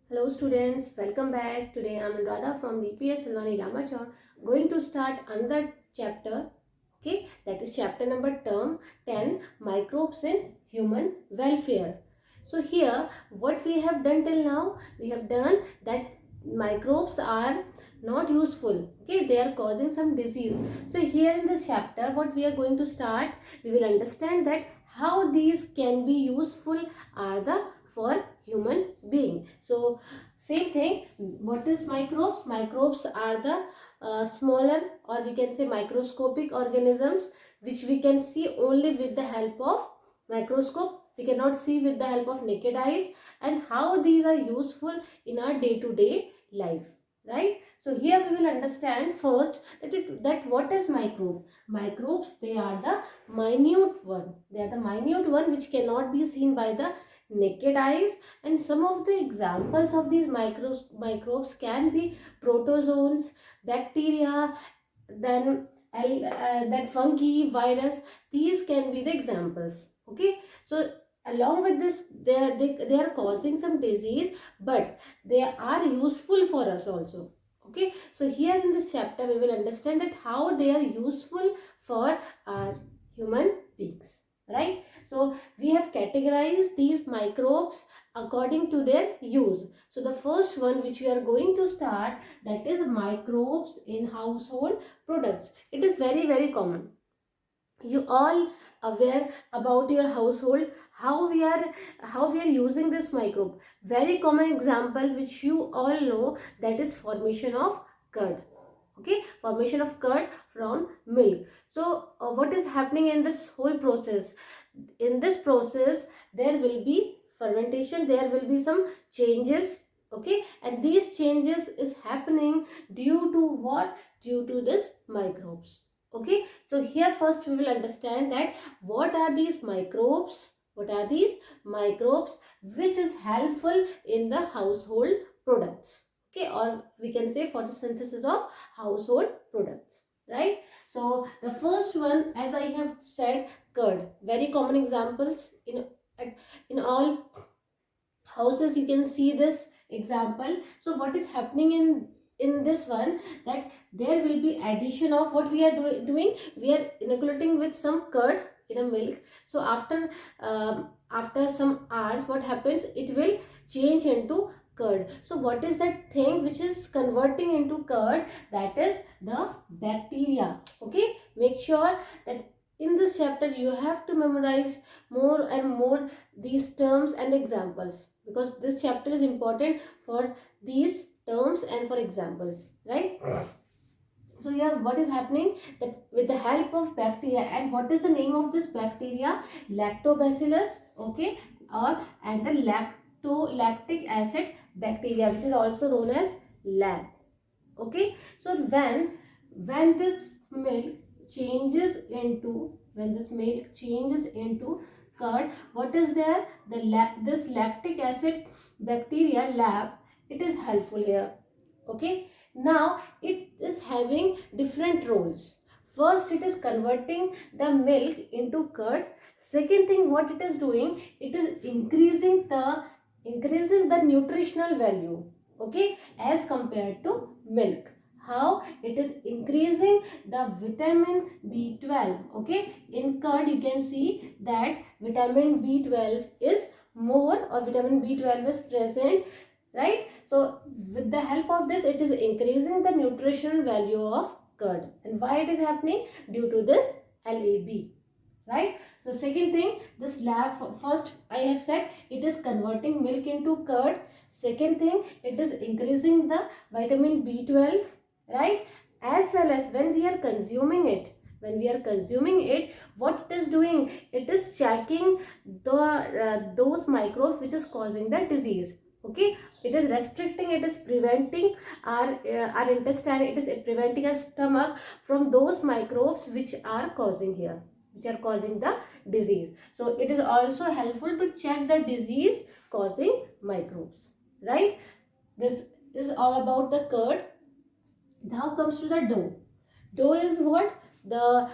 Hello students, welcome back. Today I am Anuradha from VPS Salwani Ramachar going to start another chapter. Okay, that is chapter number term 10, microbes in human welfare. So here what we have done till now, we have done that microbes are not useful. Okay, they are causing some disease. So here in this chapter what we are going to start, we will understand that how these can be useful are the for human being. So same thing, what is microbes? Microbes are the smaller, or we can say microscopic organisms which we can see only with the help of microscope. We cannot see with the help of naked eyes, and how these are useful in our day-to-day life, right? So here we will understand first that what is microbe. Microbes, they are the minute one. They are the minute one which cannot be seen by the naked eyes, and some of the examples of these microbes can be protozoans, bacteria, then that fungi, virus. These can be the examples. Okay, so along with this, they are causing some disease, but they are useful for us also. Okay, so here in this chapter we will understand that how they are useful for our human beings, right? So we have categorized these microbes according to their use. So the first one which we are going to start, that is microbes in household products. It is very common. You all aware about your household, how we are using this microbe. Very common example which you all know, that is formation of curd. Okay, formation of curd from milk. So what is happening in this whole process? In this process there will be fermentation, there will be some changes. Okay, and these changes is happening due to what? Due to this microbes. Okay, so here first we will understand that what are these microbes, what are these microbes which is helpful in the household products. Okay, or we can say for the synthesis of household products, right? So the first one, as I have said, curd. Very common examples in all houses you can see this example. So what is happening in this one, that there will be addition of what we are doing, we are inoculating with some curd in a milk. So after some hours what happens, it will change into curd. So what is that thing which is converting into curd? That is the bacteria. Okay, make sure that in this chapter you have to memorize more and more these terms and examples, because this chapter is important for these terms and for examples, right? So here what is happening, that with the help of bacteria, and what is the name of this bacteria? Lactobacillus. Okay, or and the lactic acid bacteria, which is also known as lab. Okay, so when this milk changes into, when this milk changes into curd, what is there? This lactic acid bacteria lab, it is helpful here. Okay, now it is having different roles. First, it is converting the milk into curd. Second thing, what it is doing, it is increasing the nutritional value. Okay, as compared to milk. How? It is increasing the vitamin B12. Okay, in curd you can see that vitamin B12 is more, or vitamin B12 is present, right? So with the help of this, it is increasing the nutritional value of curd. And why it is happening? Due to this lab, right? So second thing, this lab, first I have said it is converting milk into curd. Second thing, it is increasing the vitamin B12, right? As well as when we are consuming it, what it is doing, it is checking those microbes which is causing the disease. Okay, it is restricting, it is preventing our intestine, it is preventing our stomach from those microbes which are causing here, which are causing the disease. So it is also helpful to check the disease causing microbes, right? This is all about the curd. Now comes to the dough. Dough is what? The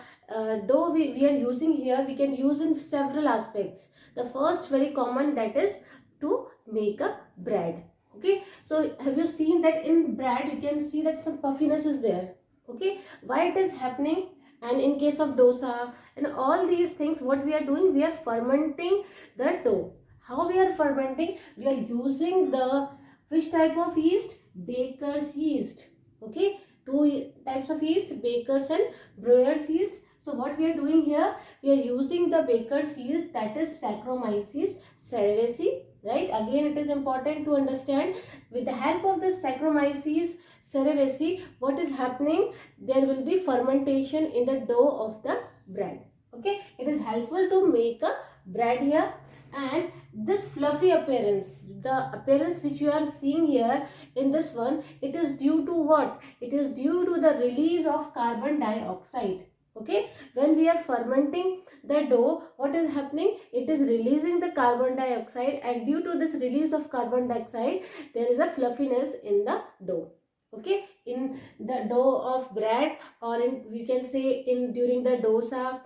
dough we are using here, we can use in several aspects. The first very common, that is to make a bread. Okay, so have you seen that in bread you can see that some puffiness is there? Okay, why it is happening? And in case of dosa and all these things, what we are doing, we are fermenting the dough. How we are fermenting? We are using the which type of yeast? Baker's yeast. Okay, two types of yeast, baker's and brewer's yeast. So what we are doing here, we are using the baker's yeast, that is Saccharomyces cerevisiae, right? Again, it is important to understand, with the help of this Saccharomyces cerevisiae, what is happening? There will be fermentation in the dough of the bread. Okay, it is helpful to make a bread here. And this fluffy appearance, the appearance which you are seeing here in this one, it is due to what? It is due to the release of carbon dioxide. Okay, when we are fermenting the dough, what is happening? It is releasing the carbon dioxide, and due to this release of carbon dioxide, there is a fluffiness in the dough. Okay, in the dough of bread, or in, we can say, in during the dosa,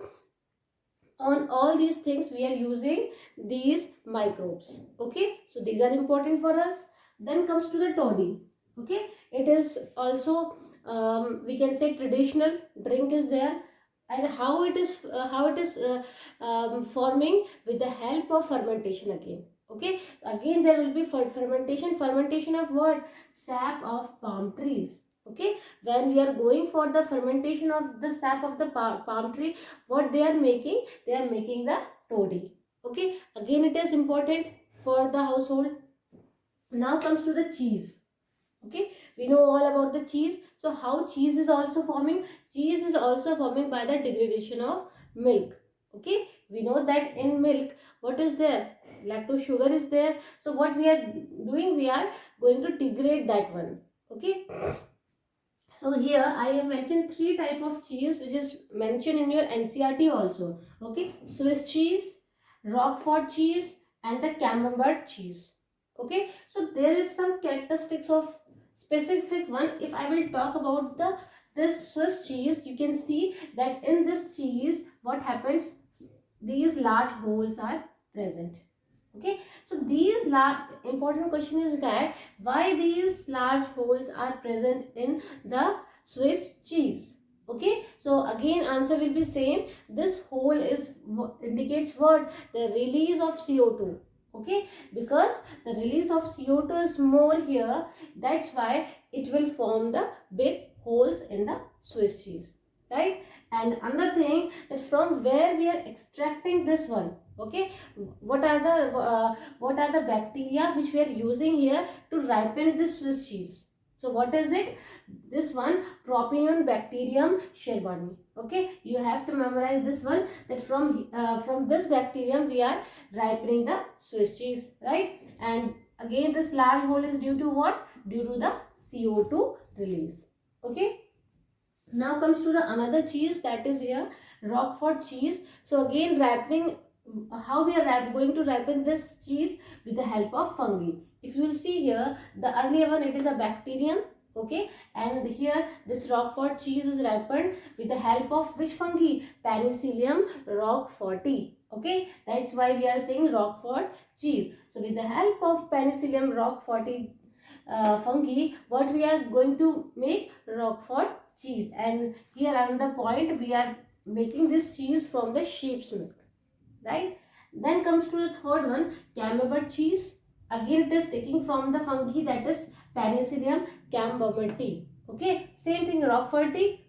on all these things we are using these microbes. Okay, so these are important for us. Then comes to the toddy. Okay, it is also we can say traditional drink is there. And how it is forming? With the help of fermentation again. Okay, again there will be fermentation of what? Sap of palm trees. Okay, when we are going for the fermentation of the sap of the palm tree, what they are making? They are making the toddy. Okay, again it is important for the household. Now comes to the cheese. Okay, we know all about the cheese. So how cheese is also forming? Cheese is also forming by the degradation of milk. Okay, we know that in milk, what is there? Lactose sugar is there. So what we are doing? We are going to degrade that one. Okay, so here I have mentioned three type of cheese which is mentioned in your NCERT also. Okay, Swiss cheese, Roquefort cheese, and the Camembert cheese. Okay, so there is some characteristics of specific one. If I will talk about this Swiss cheese, you can see that in this cheese what happens? These large holes are present. Okay, so these large important question is that why these large holes are present in the Swiss cheese? Okay, so again answer will be same. This hole is indicates what? The release of CO2. Okay, because the release of CO2 is more here, that's why it will form the big holes in the Swiss cheese, right? And another thing, that from where we are extracting this one. Okay, what are the bacteria which we are using here to ripen this Swiss cheese? So what is it? This one, Propionibacterium bacterium sherbani. Okay, you have to memorize this one, that from this bacterium we are ripening the Swiss cheese, right? And again this large hole is due to what? Due to the CO2 release. Okay, now comes to the another cheese, that is here Roquefort cheese. So again ripening, how we are going to ripen this cheese? With the help of fungi. If you will see here, the earlier one, it is a bacterium. Okay, and here this Roquefort cheese is ripened with the help of which fungi? Penicillium roqueforti. Okay, that's why we are saying Roquefort cheese. So with the help of Penicillium roqueforti fungi, what we are going to make? Roquefort cheese. And here another point, we are making this cheese from the sheep's milk, right? Then comes to the third one, Camembert cheese. Again it is taking from the fungi, that is Penicillium camberberti. Okay, same thing, Roqueforti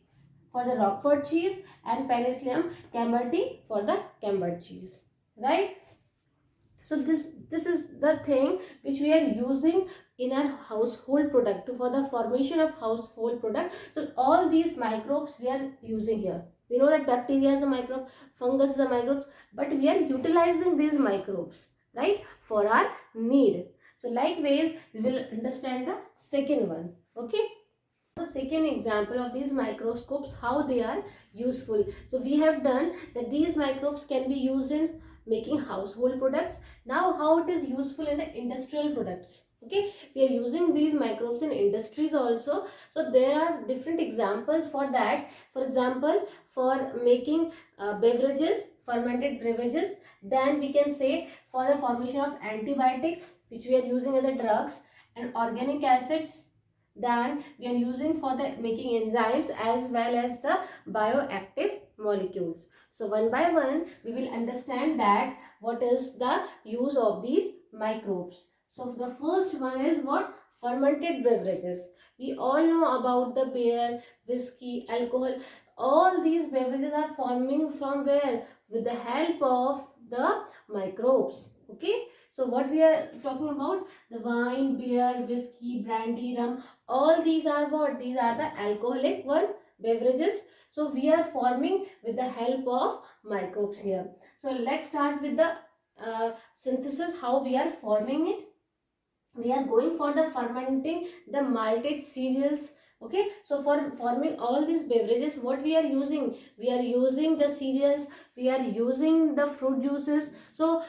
for the Roquefort cheese and Penicillium camberberti for the Camembert cheese, right? So this is the thing which we are using in our household product, for the formation of household product. So all these microbes we are using here. We know that bacteria is a microbe, fungus is a microbes, but we are utilizing these microbes, right, for our need. So likewise we will understand the second one. Okay, the second example of these microscopes, how they are useful. So we have done that these microbes can be used in making household products. Now how it is useful in the industrial products? Okay, we are using these microbes in industries also. So there are different examples for that. For example, for making beverages, fermented beverages. Then we can say for the formation of antibiotics which we are using as a drugs. and organic acids, then we are using for the making enzymes as well as the bioactive molecules. So one by one we will understand that what is the use of these microbes. So the first one is what? Fermented beverages. We all know about the beer, whiskey, alcohol. All these beverages are forming from where? With the help of the microbes. Okay. So what we are talking about? The wine, beer, whiskey, brandy, rum. All these are what? These are the alcoholic one beverages. So we are forming with the help of microbes here. So let's start with the synthesis, how we are forming it. We are going for the fermenting the malted cereals. Okay, so for forming all these beverages, what we are using? We are using the cereals, we are using the fruit juices. So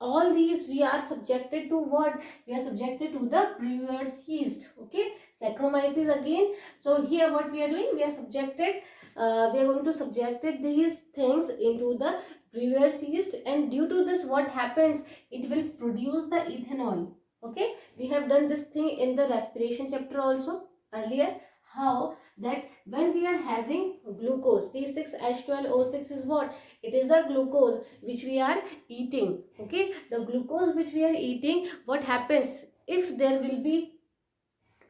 all these we are subjected to what? We are subjected to the brewer's yeast. Okay, Saccharomyces again. So here what we are doing? We are subjected, we are going to subjected these things into the brewer's yeast, and due to this what happens? It will produce the ethanol. Okay, we have done this thing in the respiration chapter also earlier, how that when we are having glucose, C6H12O6 is what? It is the glucose which we are eating. Okay, the glucose which we are eating, what happens? If there will be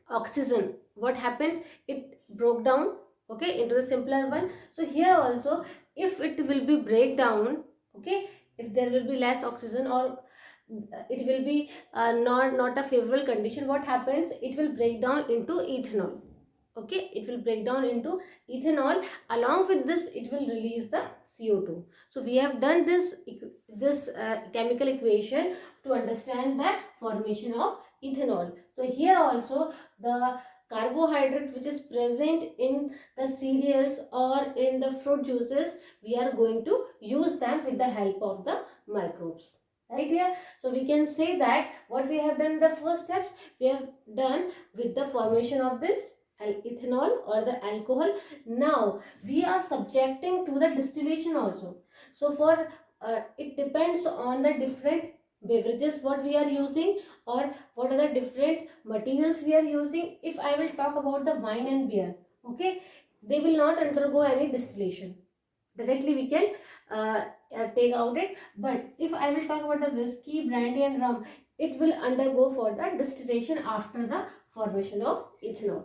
oxygen, what happens? It broke down, okay, into the simpler one. So here also, if it will be break down, okay, if there will be less oxygen, or it will be not a favorable condition, what happens? It will break down into ethanol. Okay, it will break down into ethanol. Along with this, it will release the CO2. So we have done this chemical equation to understand the formation of ethanol. So here also the carbohydrate which is present in the cereals or in the fruit juices, we are going to use them with the help of the microbes. Right here, so we can say that what we have done in the first steps, we have done with the formation of this ethanol or the alcohol. Now we are subjecting to the distillation also. So for it depends on the different beverages what we are using, or what are the different materials we are using. If I will talk about the wine and beer, okay, they will not undergo any distillation. Directly we can take out it. But if I will talk about the whiskey, brandy and rum, it will undergo for the distillation after the formation of ethanol.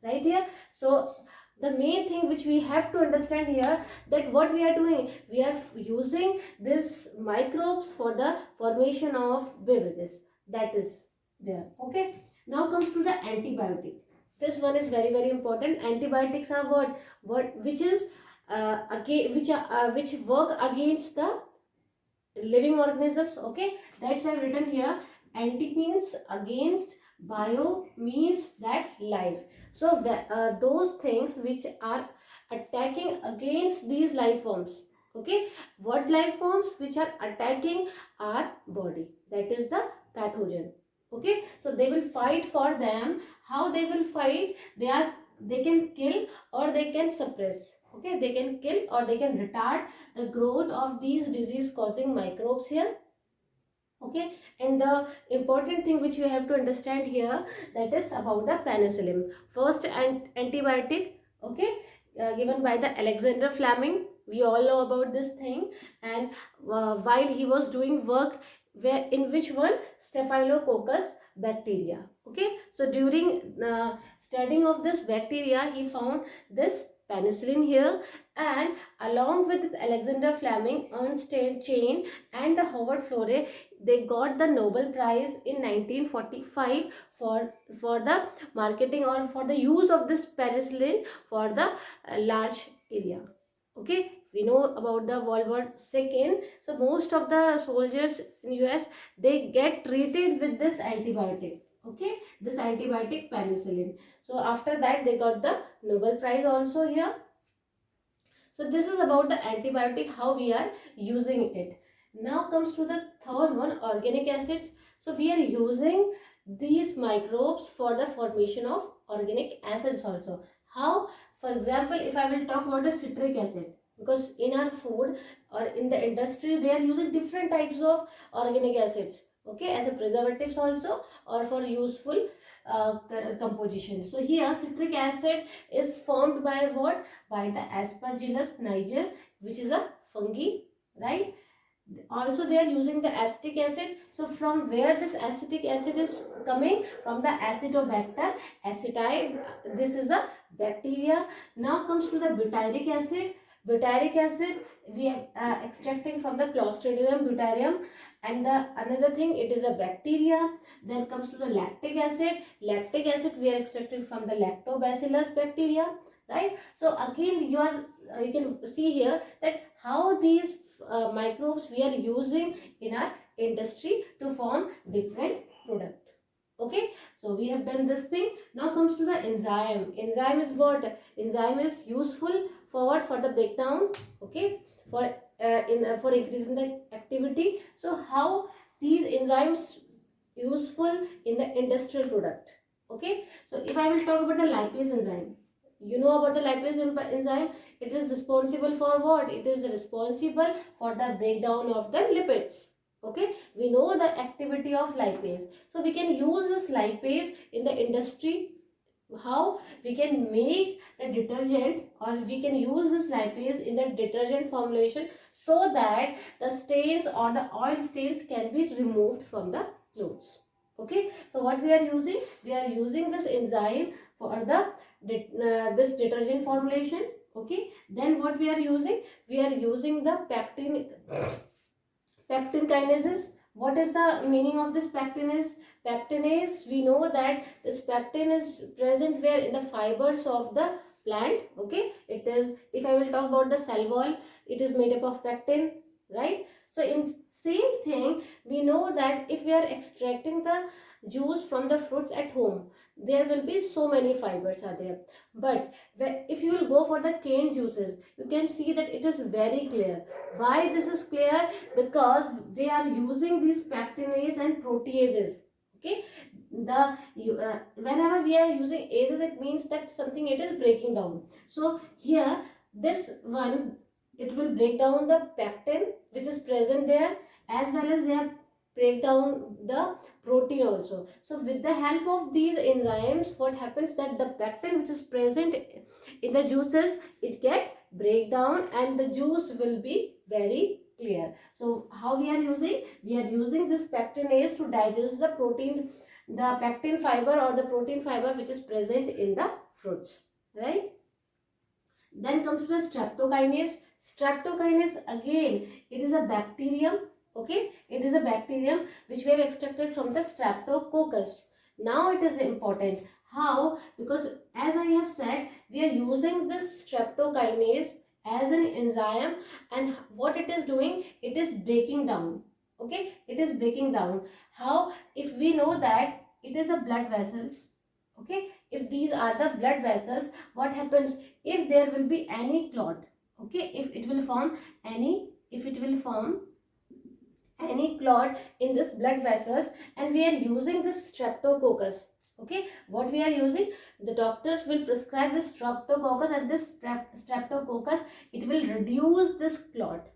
Right here, so the main thing which we have to understand here, that what we are doing, we are using this microbes for the formation of beverages, that is there. Okay, now comes to the antibiotic. This one is very very important. Antibiotics are what which is which work against the living organisms. Okay, that's why written here, anti means against, bio means that life. So those things which are attacking against these life forms. Okay, what life forms which are attacking our body, that is the pathogen. Okay, so they will fight for them. How they will fight? They can kill or they can suppress. Okay, they can kill or they can retard the growth of these disease causing microbes here. Okay, and the important thing which we have to understand here, that is about the penicillin, first antibiotic. Okay, given by the Alexander Fleming. We all know about this thing. And while he was doing work where in which one? Staphylococcus bacteria. Okay, so during studying of this bacteria, he found this penicillin here. And along with Alexander Fleming, Ernst Chain and the Howard Florey, they got the Nobel Prize in 1945 for the marketing or for the use of this penicillin for the large area. Okay, we know about the World War II. So most of the soldiers in US, they get treated with this antibiotic. Okay, this antibiotic penicillin. So after that they got the Nobel Prize also here. So this is about the antibiotic, how we are using it. Now comes to the third one, organic acids. So we are using these microbes for the formation of organic acids also. How? For example, if I will talk about the citric acid, because in our food or in the industry, they are using different types of organic acids. okay, as a preservatives also, or for useful composition. So here citric acid is formed by what? By the Aspergillus niger, which is a fungi, right? Also they are using the acetic acid. So from where this acetic acid is coming? From the Acinetobacter aceti. This is a bacteria. Now comes to the butyric acid. Butyric acid we are extracting from the Clostridium butyricum, and the another thing, it is a bacteria. Then comes to the lactic acid. Lactic acid we are extracting from the Lactobacillus bacteria, right? So again you can see here that how these microbes we are using in our industry to form different product. Okay, so we have done this thing. Now comes to the enzyme. Enzyme is what? Enzyme is useful for what? For the breakdown, okay, for for increasing the activity. So how these enzymes useful in the industrial product? Okay, so if I will talk about the lipase enzyme, you know about the lipase enzyme. It is responsible for what? It is responsible for the breakdown of the lipids. Okay, we know the activity of lipase, so we can use this lipase in the industry. How we can make the detergent, or we can use this lipase in the detergent formulation, so that the stains or the oil stains can be removed from the clothes. Okay, so what we are using? We are using this enzyme for the this detergent formulation. Okay, then what we are using? We are using the pectin kinases. What is the meaning of this pectinase? Pectinase, we know that this pectin is present where? In the fibers of the plant. Okay, it is, if I will talk about the cell wall, it is made up of pectin, right? So in same thing, we know that if we are extracting the juice from the fruits at home, there will be so many fibers are there. But if you will go for the cane juices, you can see that it is very clear. Why this is clear? Because they are using these pectinase and proteases. Okay, whenever we are using ases, it means that something it is breaking down. So here this one, it will break down the pectin which is present there, as well as they are break down the protein also. So with the help of these enzymes, what happens, that the pectin which is present in the juices, it get break down and the juice will be very clear. So how we are using? We are using this pectinase to digest the protein, the pectin fiber or the protein fiber which is present in the fruits, right? Then comes to the streptokinase. Streptokinase, again, it is a bacterium. Okay, it is a bacterium which we have extracted from the streptococcus. Now it is important. How? Because as I have said, we are using this streptokinase as an enzyme, and what it is doing, it is breaking down. Okay, it is breaking down. How? If we know that it is a blood vessels. Okay, if these are the blood vessels, what happens? If there will be any clot, okay, if it will form any clot in this blood vessels, and we are using this streptococcus. Okay, what we are using, the doctors will prescribe this streptococcus, and this streptococcus, it will reduce this clot.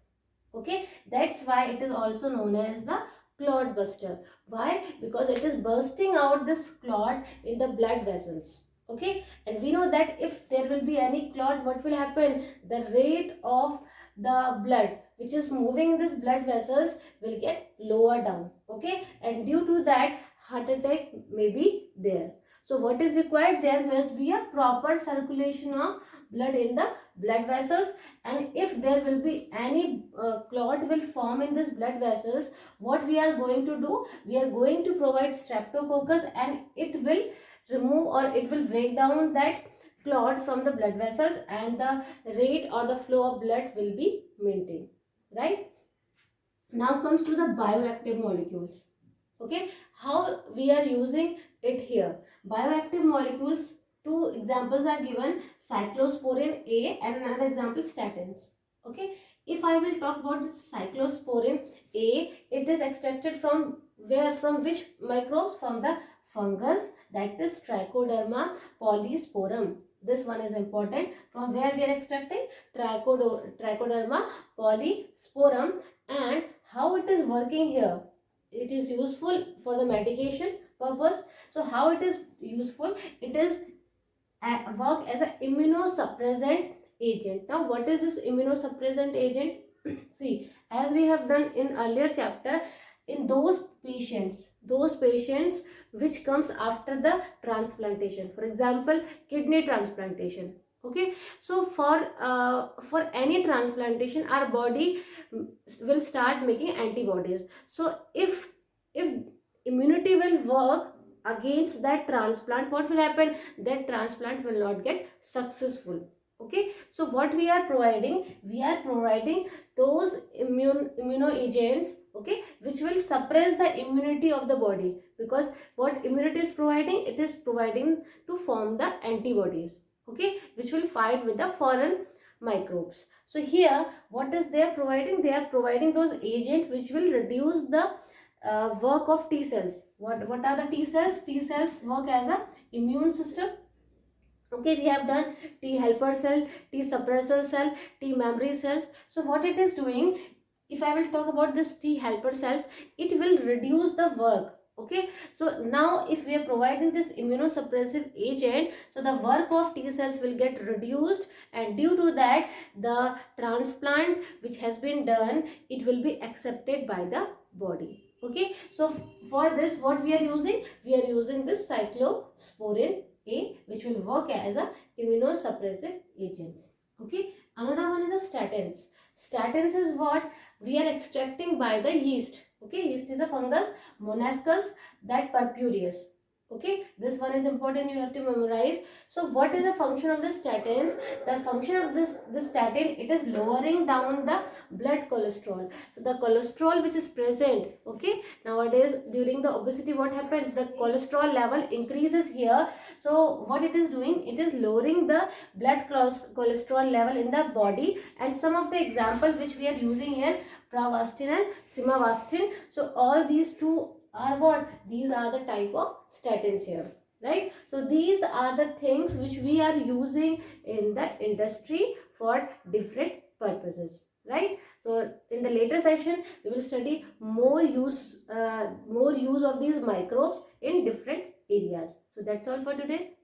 Okay, that's why it is also known as the clot buster. Why? Because it is bursting out this clot in the blood vessels. Okay, and we know that if there will be any clot, what will happen? The rate of the blood which is moving in this blood vessels will get lower down. Okay, and due to that, heart attack may be there. So what is required? There must be a proper circulation of blood in the blood vessels, and if there will be any clot will form in this blood vessels, what we are going to do? We are going to provide streptococcus, and it will remove, or it will break down that clot from the blood vessels, and the rate or the flow of blood will be maintained, right? Now comes to the bioactive molecules. Okay, how we are using it here? Bioactive molecules, two examples are given, cyclosporin A and another example, statins. Okay, if I will talk about this cyclosporin A, it is extracted from where? From which microbes? From the fungus, that is Trichoderma polysporum. This one is important. From where we are extracting? Trichoderma polysporum. And how it is working here? it is useful for the medication purpose. So how it is useful? It is work as an immunosuppressant agent. Now what is this immunosuppressant agent? See, as we have done in earlier chapter, in those patients which comes after the transplantation, for example kidney transplantation, okay, so for any transplantation our body will start making antibodies. So if immunity will work against that transplant, what will happen? That transplant will not get successful. Okay, so what we are providing? We are providing those immunoagents, okay, which will suppress the immunity of the body, because what immunity is providing? It is providing to form the antibodies, okay, which will fight with the foreign microbes. So here what is they are providing? They are providing those agents which will reduce the work of T cells. What are the T cells? T cells work as a immune system. Okay, we have done T helper cell, T suppressor cell, T memory cells. So what it is doing, if I will talk about this T helper cells, it will reduce the work. Okay, so now if we are providing this immunosuppressive agent, so the work of T cells will get reduced, and due to that the transplant which has been done, it will be accepted by the body. Okay, so for this what we are using? We are using this cyclosporin A, which will work as a immunosuppressive agents. Okay, another one is the statins. Statins is what we are extracting by the yeast. Okay, yeast is a fungus, Monascus that purpureus. Okay, this one is important, you have to memorize. So what is the function of the statins? The function of this statin, it is lowering down the blood cholesterol. So the cholesterol which is present, okay, nowadays during the obesity, what happens? The cholesterol level increases here. So what it is doing? It is lowering the blood cholesterol level in the body. And some of the example which we are using here, pravastin and simvastatin. So all these two are what? These are the type of statins here, right? So these are the things which we are using in the industry for different purposes, right? So in the later session we will study more use of these microbes in different areas. So that's all for today.